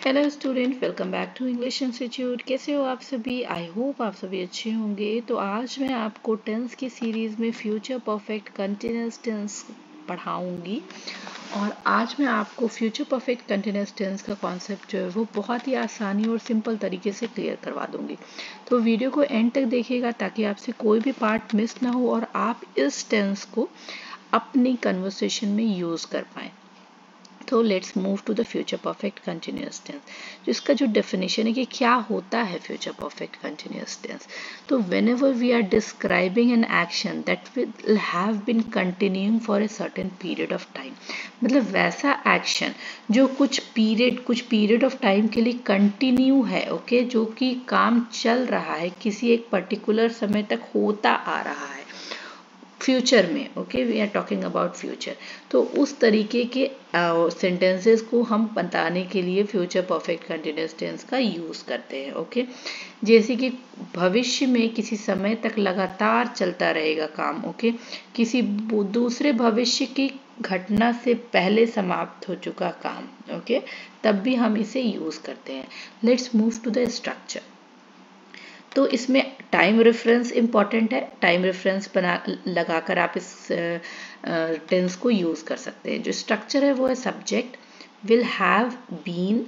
Hello student, welcome back to English institute. कैसे हो आप सभी? आई होप आप सभी अच्छे होंगे। तो आज मैं आपको टेंस की सीरीज़ में फ्यूचर परफेक्ट कंटिन्यूअस टेंस पढ़ाऊंगी। और आज मैं आपको फ्यूचर परफेक्ट कंटिन्यूअस टेंस का कॉन्सेप्ट जो है वो बहुत ही आसानी और सिंपल तरीके से क्लियर करवा दूंगी। तो वीडियो को एंड तक देखिएगा ताकि आपसे कोई भी पार्ट मिस ना हो और आप इस टेंस को अपनी कन्वर्सेशन में यूज़ कर पाएँ। तो let's move to the future perfect continuous tense. तो इसका जो डेफिनेशन है कि क्या होता है फ्यूचर परफेक्ट कंटिन्यूअस टेंस। तो whenever we are describing an action that will have been continuing for a certain period of time, मतलब वैसा एक्शन जो कुछ पीरियड ऑफ टाइम के लिए कंटिन्यू है, ओके, जो कि काम चल रहा है, किसी एक पर्टिकुलर समय तक होता आ रहा है फ्यूचर में। Okay, we are talking about future. तो उस तरीके के सेंटेंसेस को हम बताने के लिए फ्यूचर परफेक्ट कंटिन्यूअस टेंस का यूज़ करते हैं। ओके, जैसे कि भविष्य में किसी समय तक लगातार चलता रहेगा काम। ओके, किसी दूसरे भविष्य की घटना से पहले समाप्त हो चुका काम। ओके, तब भी हम इसे यूज़ करते हैं। Let's move to the structure. तो इसमें टाइम रेफरेंस इंपॉर्टेंट है। टाइम रेफरेंस लगाकर आप इस टेंस को यूज़ कर सकते हैं। जो स्ट्रक्चर है वो है subject will have been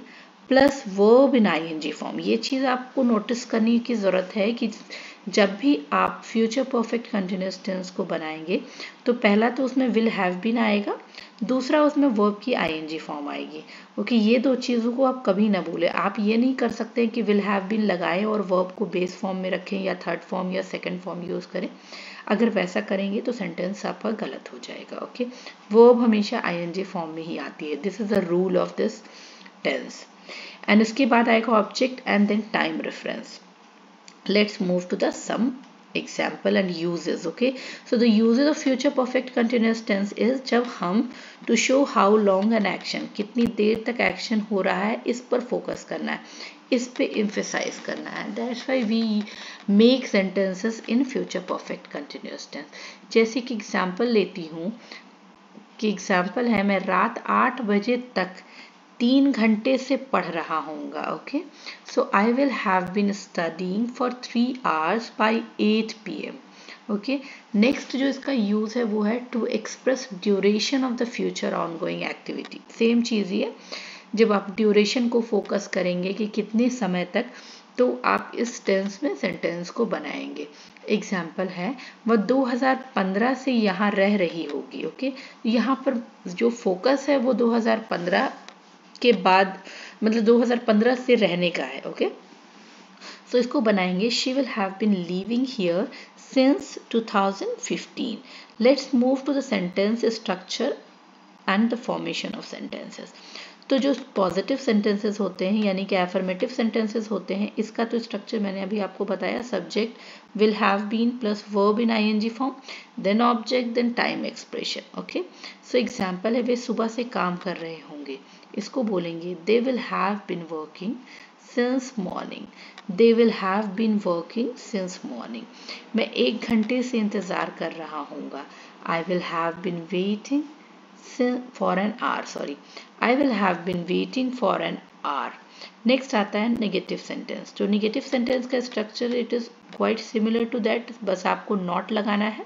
plus verb in I N G form. ये चीज़ आपको नोटिस करने की ज़रूरत है कि जब भी आप फ्यूचर परफेक्ट कंटिन्यूअस टेंस को बनाएंगे तो पहला तो उसमें विल हैव बीन आएगा, दूसरा उसमें वर्ब की आईएनजी फॉर्म आएगी। ओके, ये दो चीज़ों को आप कभी ना भूलें। आप ये नहीं कर सकते कि विल हैव बीन लगाएं और वर्ब को बेस फॉर्म में रखें या थर्ड फॉर्म या सेकंड फॉर्म यूज़ करें। अगर वैसा करेंगे तो सेंटेंस आपका गलत हो जाएगा। ओके, वर्ब हमेशा आईएनजी फॉर्म में ही आती है। This is the rule of this tense. And इसके बाद आएगा object and then time reference. Let's move to the some example and uses. Okay, so the uses of future perfect continuous tense is जब हम to show how long an action, कितनी देर तक action हो रहा है, इस पर फोकस करना है, इस पे emphasize करना है. That's why we make sentences in future perfect continuous tense. जैसे कि एग्जाम्पल लेती हूँ कि एग्जाम्पल है मैं रात 8 बजे तक 3 घंटे से पढ़ रहा हूँगा। Okay, so I will have been studying for 3 hours by 8 PM. Okay, next जो इसका यूज है वो है to express duration of the future ongoing activity. Same चीज़ ही है, जब आप ड्यूरेशन को फोकस करेंगे कि कितने समय तक, तो आप इस टेंस में सेंटेंस को बनाएंगे। एग्जाम्पल है वह 2015 से यहाँ रह रही होगी। ओके, यहाँ पर जो फोकस है वो 2015 के बाद, मतलब 2015 से रहने का है। ओके, सो इसको बनाएंगे she will have been living here since 2015. Let's move to the sentence structure and the formation of sentences. तो जो पॉजिटिव सेंटेंसेस होते हैं यानी कि एफर्मेटिव सेंटेंसेस होते हैं, इसका तो स्ट्रक्चर मैंने अभी आपको बताया, subject will have been plus verb in I N G form, then object, then time expression. Okay, so example है वे सुबह से काम कर रहे होंगे, इसको बोलेंगे they will have been working since morning. They will have been working since morning. मैं 1 घंटे से इंतजार कर रहा हूँगा. I will have been waiting for an hour. Sorry, I will have been waiting for an hour. Next आता है negative sentence. जो नेगेटिव सेंटेंस का structure it is quite similar to that, बस आपको नॉट लगाना है,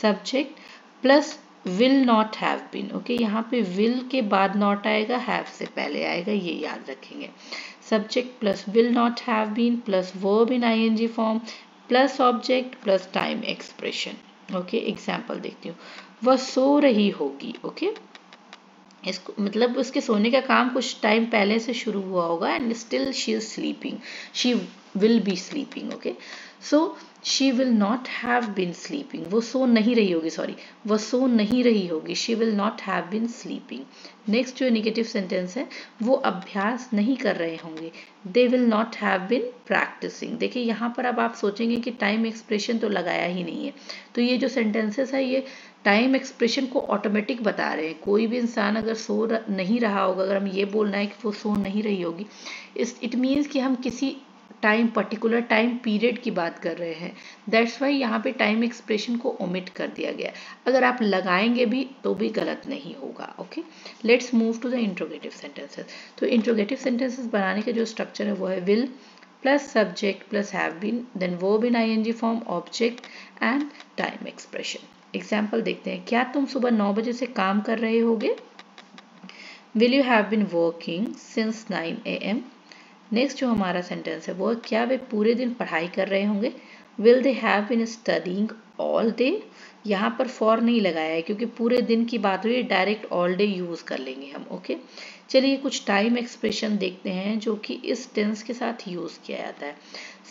subject plus will not have been. Okay, यहाँ पे विल के बाद नॉट आएगा, हैव से पहले आएगा, ये याद रखेंगे। Subject plus will not have been plus verb in I N G form plus object plus time expression. Okay, example देखती हूँ, वह सो रही होगी। ओके, इसको मतलब उसके सोने का काम कुछ टाइम पहले से शुरू हुआ होगा and still she is sleeping, she will be sleeping. Okay, so she will not have been sleeping, वो सो नहीं रही होगी, सॉरी वो सो नहीं रही होगी, she will not have been sleeping. Next जो नेगेटिव सेंटेंस है वो अभ्यास नहीं कर रहे होंगे, they will not have been practising. देखिए यहाँ पर अब आप सोचेंगे कि टाइम एक्सप्रेशन तो लगाया ही नहीं है, तो ये जो सेंटेंसेस है ये टाइम एक्सप्रेशन को ऑटोमेटिक बता रहे हैं. कोई भी इंसान अगर सो नहीं रहा होगा, अगर हम ये बोलना है कि वो सो नहीं रही होगी, इट मीन्स कि हम किसी टाइम पर्टिकुलर टाइम पीरियड की बात कर रहे हैं, दैट्स वाई यहाँ पे टाइम एक्सप्रेशन को ओमिट कर दिया गया। अगर आप लगाएंगे भी तो भी गलत नहीं होगा। Okay, let's move to the interrogative sentences. तो इंट्रोगेटिव सेंटेंसेस बनाने का जो स्ट्रक्चर है वो है will plus subject plus have been, then verb in I N G form, object and time expression. Example देखते हैं। क्या तुम सुबह 9 बजे से काम कर रहे होगे? Will you have been working since 9 AM? Next जो हमारा सेंटेंस है वो, क्या वे पूरे दिन पढ़ाई कर रहे होंगे? Will they have been studying all day? यहाँ पर फॉर नहीं लगाया है क्योंकि पूरे दिन की बात हुई, डायरेक्ट ऑल डे यूज कर लेंगे हम। ओके, चलिए कुछ टाइम एक्सप्रेशन देखते हैं जो कि इस टेंस के साथ यूज किया जाता है।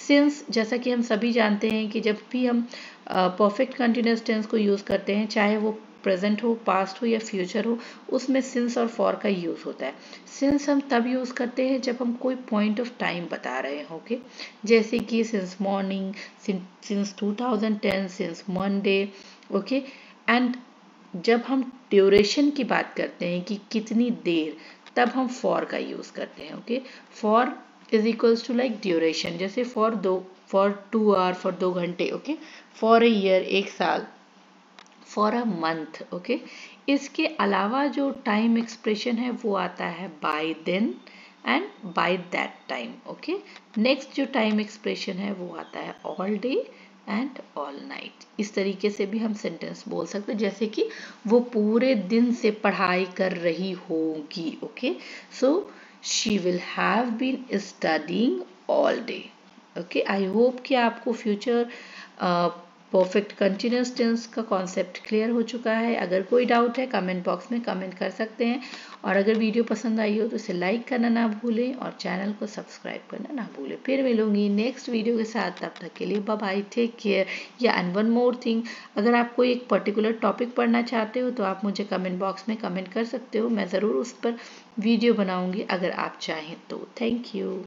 सिंस, जैसा कि हम सभी जानते हैं कि जब भी हम परफेक्ट कंटिन्यूअस टेंस को यूज करते हैं, चाहे वो प्रेजेंट हो, पास्ट हो या फ्यूचर हो, उसमें सिंस और फॉर का यूज होता है। सिंस हम तब यूज करते हैं जब हम कोई पॉइंट ऑफ टाइम बता रहे हो। ओके, जैसे कि since morning, since 2010, since Monday. Okay, and जब हम ड्यूरेशन की बात करते हैं कि कितनी देर, तब हम फॉर का यूज करते हैं। Okay, for is equals to like duration, जैसे फॉर 2 आवर, फॉर 2 घंटे। ओके, फॉर अ ईयर, 1 साल, फॉर अ मंथ। ओके, इसके अलावा जो टाइम एक्सप्रेशन है वो आता है by then and by that time. Okay, next जो टाइम एक्सप्रेशन है वो आता है all day and all night. इस तरीके से भी हम सेंटेंस बोल सकते हैं, जैसे कि वो पूरे दिन से पढ़ाई कर रही होगी। Okay, so she will have been studying all day. Okay, I hope कि आपको फ्यूचर परफेक्ट कंटिन्यूअस टेंस का कॉन्सेप्ट क्लियर हो चुका है। अगर कोई डाउट है कमेंट बॉक्स में कमेंट कर सकते हैं, और अगर वीडियो पसंद आई हो तो इसे लाइक करना ना भूलें और चैनल को सब्सक्राइब करना ना भूलें। फिर मिलूंगी नेक्स्ट वीडियो के साथ, तब तक के लिए बाय बाय, टेक केयर। या एंड वन मोर थिंग, अगर आप कोई एक पर्टिकुलर टॉपिक पढ़ना चाहते हो तो आप मुझे कमेंट बॉक्स में कमेंट कर सकते हो, मैं ज़रूर उस पर वीडियो बनाऊंगी अगर आप चाहें तो। Thank you.